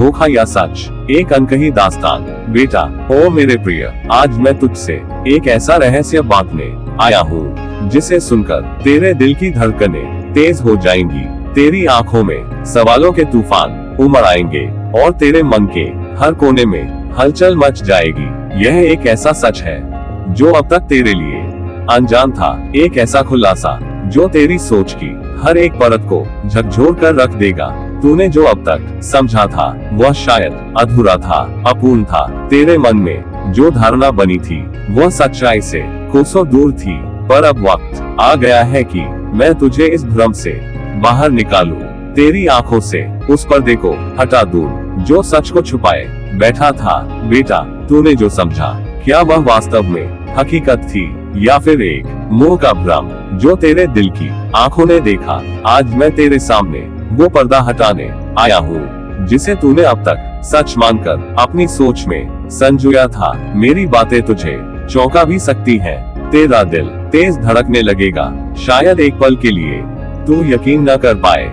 धोखा या सच, एक अनकही दास्तान। बेटा, ओ मेरे प्रिय, आज मैं तुझसे एक ऐसा रहस्य बांटने आया हूँ जिसे सुनकर तेरे दिल की धड़कनें तेज हो जाएंगी, तेरी आंखों में सवालों के तूफान उमड़ आएंगे और तेरे मन के हर कोने में हलचल मच जाएगी। यह एक ऐसा सच है जो अब तक तेरे लिए अनजान था, एक ऐसा खुलासा जो तेरी सोच की हर एक परत को झकझोर कर रख देगा। तूने जो अब तक समझा था वह शायद अधूरा था, अपूर्ण था। तेरे मन में जो धारणा बनी थी वह सच्चाई से कोसों दूर थी। पर अब वक्त आ गया है कि मैं तुझे इस भ्रम से बाहर निकालूं, तेरी आंखों से उस पर्दे को हटा दूं जो सच को छुपाए बैठा था। बेटा, तूने जो समझा, क्या वह वास्तव में हकीकत थी या फिर एक मोह का भ्रम जो तेरे दिल की आंखों ने देखा? आज मैं तेरे सामने वो पर्दा हटाने आया हूँ जिसे तूने अब तक सच मानकर अपनी सोच में संजोया था। मेरी बातें तुझे चौंका भी सकती हैं, तेरा दिल तेज धड़कने लगेगा। शायद एक पल के लिए तू यकीन न कर पाए,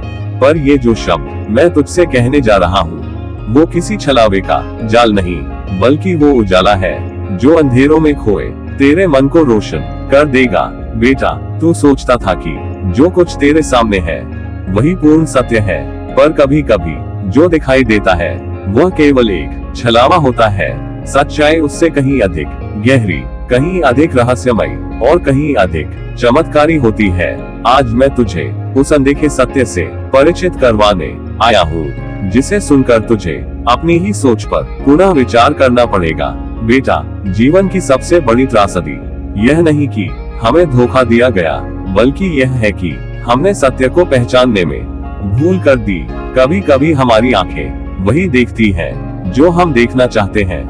पर ये जो शब्द मैं तुझसे कहने जा रहा हूँ वो किसी छलावे का जाल नहीं, बल्कि वो उजाला है जो अंधेरों में खोए तेरे मन को रोशन कर देगा। बेटा, तू सोचता था कि जो कुछ तेरे सामने है वही पूर्ण सत्य है, पर कभी कभी जो दिखाई देता है वह केवल एक छलावा होता है। सच्चाई उससे कहीं अधिक गहरी, कहीं अधिक रहस्यमयी और कहीं अधिक चमत्कारी होती है। आज मैं तुझे उस अनदेखे सत्य से परिचित करवाने आया हूँ जिसे सुनकर तुझे अपनी ही सोच पर पुनः विचार करना पड़ेगा। बेटा, जीवन की सबसे बड़ी त्रासदी यह नहीं कि हमें धोखा दिया गया, बल्कि यह है कि हमने सत्य को पहचानने में भूल कर दी। कभी कभी हमारी आंखें वही देखती हैं जो हम देखना चाहते हैं,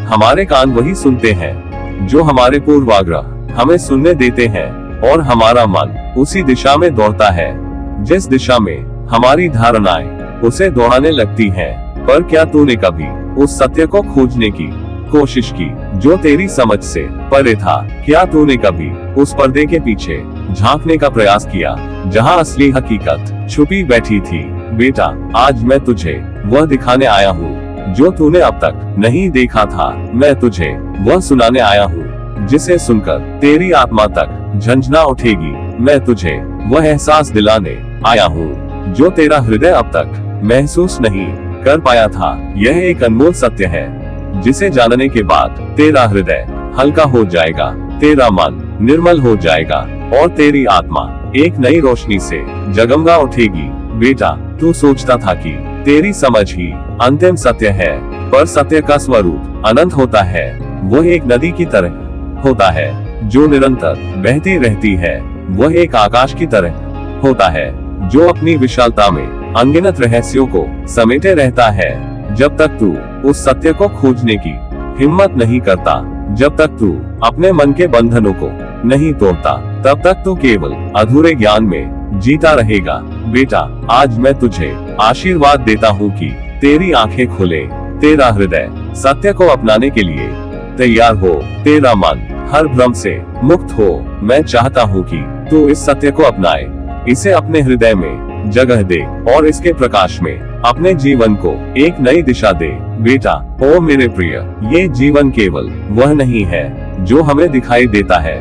हमारे कान वही सुनते हैं जो हमारे पूर्वाग्रह हमें सुनने देते हैं, और हमारा मन उसी दिशा में दौड़ता है जिस दिशा में हमारी धारणाएं उसे दौड़ाने लगती हैं। पर क्या तूने कभी उस सत्य को खोजने की कोशिश की जो तेरी समझ से परे था? क्या तूने कभी उस पर्दे के पीछे झांकने का प्रयास किया जहां असली हकीकत छुपी बैठी थी? बेटा, आज मैं तुझे वह दिखाने आया हूँ जो तूने अब तक नहीं देखा था। मैं तुझे वह सुनाने आया हूँ जिसे सुनकर तेरी आत्मा तक झंझना उठेगी। मैं तुझे वह एहसास दिलाने आया हूँ जो तेरा हृदय अब तक महसूस नहीं कर पाया था। यह एक अनमोल सत्य है जिसे जानने के बाद तेरा हृदय हल्का हो जाएगा, तेरा मन निर्मल हो जाएगा और तेरी आत्मा एक नई रोशनी से जगमगा उठेगी। बेटा, तू सोचता था कि तेरी समझ ही अंतिम सत्य है, पर सत्य का स्वरूप अनंत होता है। वह एक नदी की तरह होता है जो निरंतर बहती रहती है। वह एक आकाश की तरह होता है जो अपनी विशालता में अनगिनत रहस्यों को समेटे रहता है। जब तक तू उस सत्य को खोजने की हिम्मत नहीं करता, जब तक तू अपने मन के बंधनों को नहीं तोड़ता, तब तक तू केवल अधूरे ज्ञान में जीता रहेगा। बेटा, आज मैं तुझे आशीर्वाद देता हूँ कि तेरी आंखें खुले, तेरा हृदय सत्य को अपनाने के लिए तैयार हो, तेरा मन हर भ्रम से मुक्त हो। मैं चाहता हूँ कि तू इस सत्य को अपनाए, इसे अपने हृदय में जगह दे और इसके प्रकाश में अपने जीवन को एक नई दिशा दे। बेटा, ओ मेरे प्रिय, ये जीवन केवल वह नहीं है जो हमें दिखाई देता है,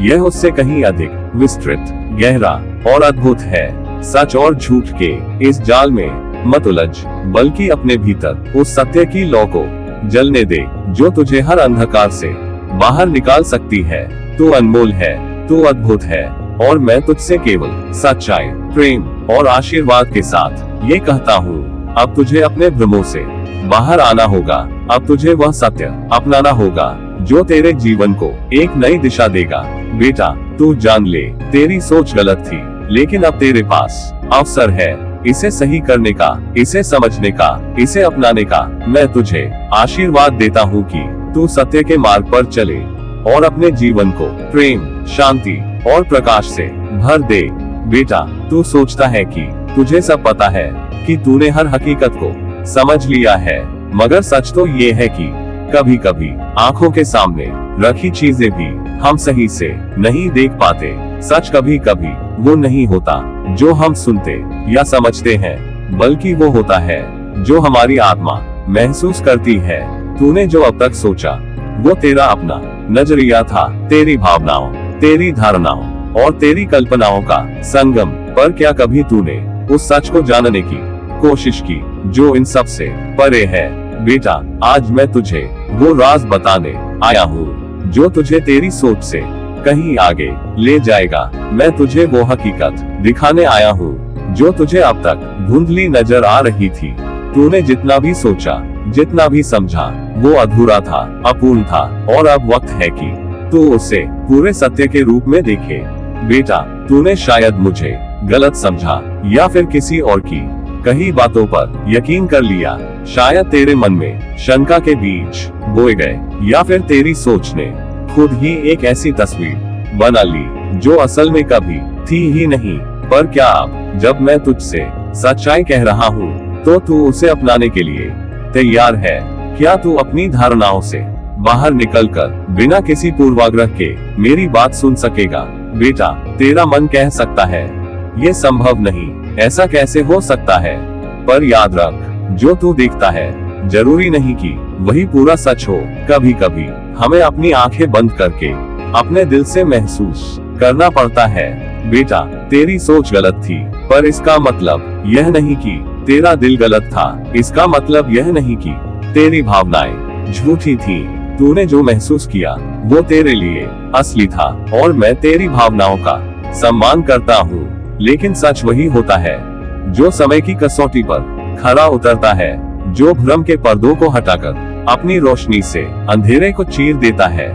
यह उससे कहीं अधिक विस्तृत, गहरा और अद्भुत है। सच और झूठ के इस जाल में मत उलझ, बल्कि अपने भीतर उस सत्य की लौ को जलने दे जो तुझे हर अंधकार से बाहर निकाल सकती है। तू अनमोल है, तू अद्भुत है, और मैं तुझसे केवल सच्चाई, प्रेम और आशीर्वाद के साथ ये कहता हूँ। अब तुझे अपने भ्रमों से बाहर आना होगा, अब तुझे वह सत्य अपनाना होगा जो तेरे जीवन को एक नई दिशा देगा। बेटा, तू जान ले, तेरी सोच गलत थी, लेकिन अब तेरे पास अवसर है इसे सही करने का, इसे समझने का, इसे अपनाने का। मैं तुझे आशीर्वाद देता हूँ कि तू सत्य के मार्ग पर चले और अपने जीवन को प्रेम, शांति और प्रकाश से भर दे। बेटा, तू सोचता है कि तुझे सब पता है, कि तूने हर हकीकत को समझ लिया है, मगर सच तो ये है कि कभी कभी आंखों के सामने रखी चीजें भी हम सही से नहीं देख पाते। सच कभी कभी वो नहीं होता जो हम सुनते या समझते हैं, बल्कि वो होता है जो हमारी आत्मा महसूस करती है। तूने जो अब तक सोचा वो तेरा अपना नजरिया था, तेरी भावनाओं, तेरी धारणाओं और तेरी कल्पनाओं का संगम। पर क्या कभी तूने उस सच को जानने की कोशिश की जो इन सब से परे है? बेटा, आज मैं तुझे वो राज बताने आया हूँ जो तुझे तेरी सोच से कहीं आगे ले जाएगा। मैं तुझे वो हकीकत दिखाने आया हूँ जो तुझे अब तक धुंधली नजर आ रही थी। तूने जितना भी सोचा, जितना भी समझा, वो अधूरा था, अपूर्ण था, और अब वक्त है कि तू उसे पूरे सत्य के रूप में देखे। बेटा, तूने शायद मुझे गलत समझा या फिर किसी और की कई बातों पर यकीन कर लिया। शायद तेरे मन में शंका के बीज बोए गए, या फिर तेरी सोच ने खुद ही एक ऐसी तस्वीर बना ली जो असल में कभी थी ही नहीं। पर क्या अब जब मैं तुझसे सच्चाई कह रहा हूँ तो तू उसे अपनाने के लिए तैयार है? क्या तू अपनी धारणाओं से बाहर निकलकर बिना किसी पूर्वाग्रह के मेरी बात सुन सकेगा? बेटा, तेरा मन कह सकता है ये संभव नहीं, ऐसा कैसे हो सकता है? पर याद रख, जो तू देखता है जरूरी नहीं कि वही पूरा सच हो। कभी कभी हमें अपनी आंखें बंद करके अपने दिल से महसूस करना पड़ता है। बेटा, तेरी सोच गलत थी, पर इसका मतलब यह नहीं कि तेरा दिल गलत था। इसका मतलब यह नहीं कि तेरी भावनाएं झूठी थी। तूने जो महसूस किया वो तेरे लिए असली था, और मैं तेरी भावनाओं का सम्मान करता हूँ। लेकिन सच वही होता है जो समय की कसौटी पर खरा उतरता है, जो भ्रम के पर्दों को हटाकर अपनी रोशनी से अंधेरे को चीर देता है।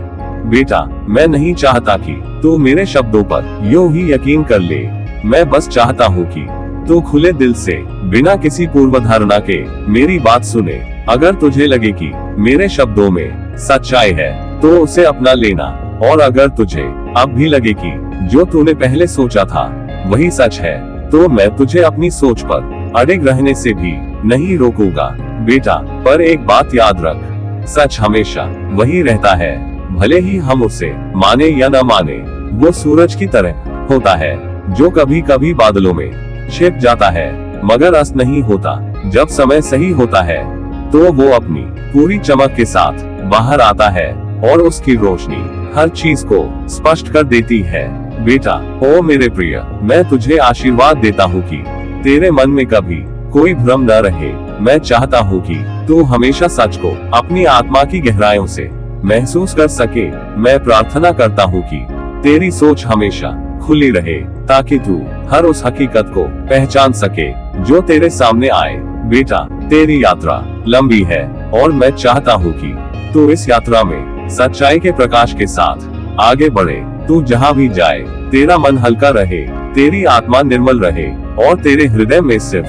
बेटा, मैं नहीं चाहता कि तू मेरे शब्दों पर यूं ही यकीन कर ले। मैं बस चाहता हूँ कि तू खुले दिल से, बिना किसी पूर्वधारणा के मेरी बात सुने। अगर तुझे लगे कि मेरे शब्दों में सच्चाई है तो उसे अपना लेना, और अगर तुझे अब भी लगे कि जो तूने पहले सोचा था वही सच है, तो मैं तुझे अपनी सोच पर अड़िग रहने से भी नहीं रोकूंगा। बेटा, पर एक बात याद रख, सच हमेशा वही रहता है, भले ही हम उसे माने या न माने। वो सूरज की तरह होता है जो कभी कभी बादलों में छिप जाता है, मगर अस्त नहीं होता। जब समय सही होता है तो वो अपनी पूरी चमक के साथ बाहर आता है, और उसकी रोशनी हर चीज को स्पष्ट कर देती है। बेटा, ओ मेरे प्रिय, मैं तुझे आशीर्वाद देता हूँ कि तेरे मन में कभी कोई भ्रम न रहे। मैं चाहता हूँ कि तू हमेशा सच को अपनी आत्मा की गहराइयों से महसूस कर सके। मैं प्रार्थना करता हूँ कि तेरी सोच हमेशा खुली रहे, ताकि तू हर उस हकीकत को पहचान सके जो तेरे सामने आए। बेटा, तेरी यात्रा लंबी है, और मैं चाहता हूँ कि तू इस यात्रा में सच्चाई के प्रकाश के साथ आगे बढ़े। तू जहाँ भी जाए तेरा मन हल्का रहे, तेरी आत्मा निर्मल रहे, और तेरे हृदय में सिर्फ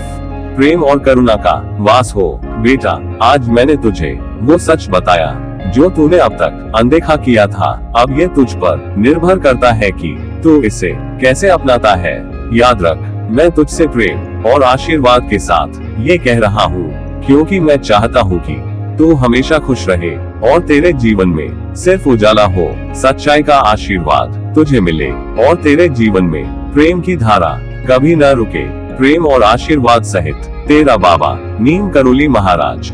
प्रेम और करुणा का वास हो। बेटा, आज मैंने तुझे वो सच बताया जो तूने अब तक अनदेखा किया था। अब ये तुझ पर निर्भर करता है कि तू इसे कैसे अपनाता है। याद रख, मैं तुझसे प्रेम और आशीर्वाद के साथ ये कह रहा हूँ, क्योंकि मैं चाहता हूँ कि तू हमेशा खुश रहे और तेरे जीवन में सिर्फ उजाला हो। सच्चाई का आशीर्वाद तुझे मिले और तेरे जीवन में प्रेम की धारा कभी न रुके। प्रेम और आशीर्वाद सहित तेरा बाबा नीम करोली महाराज।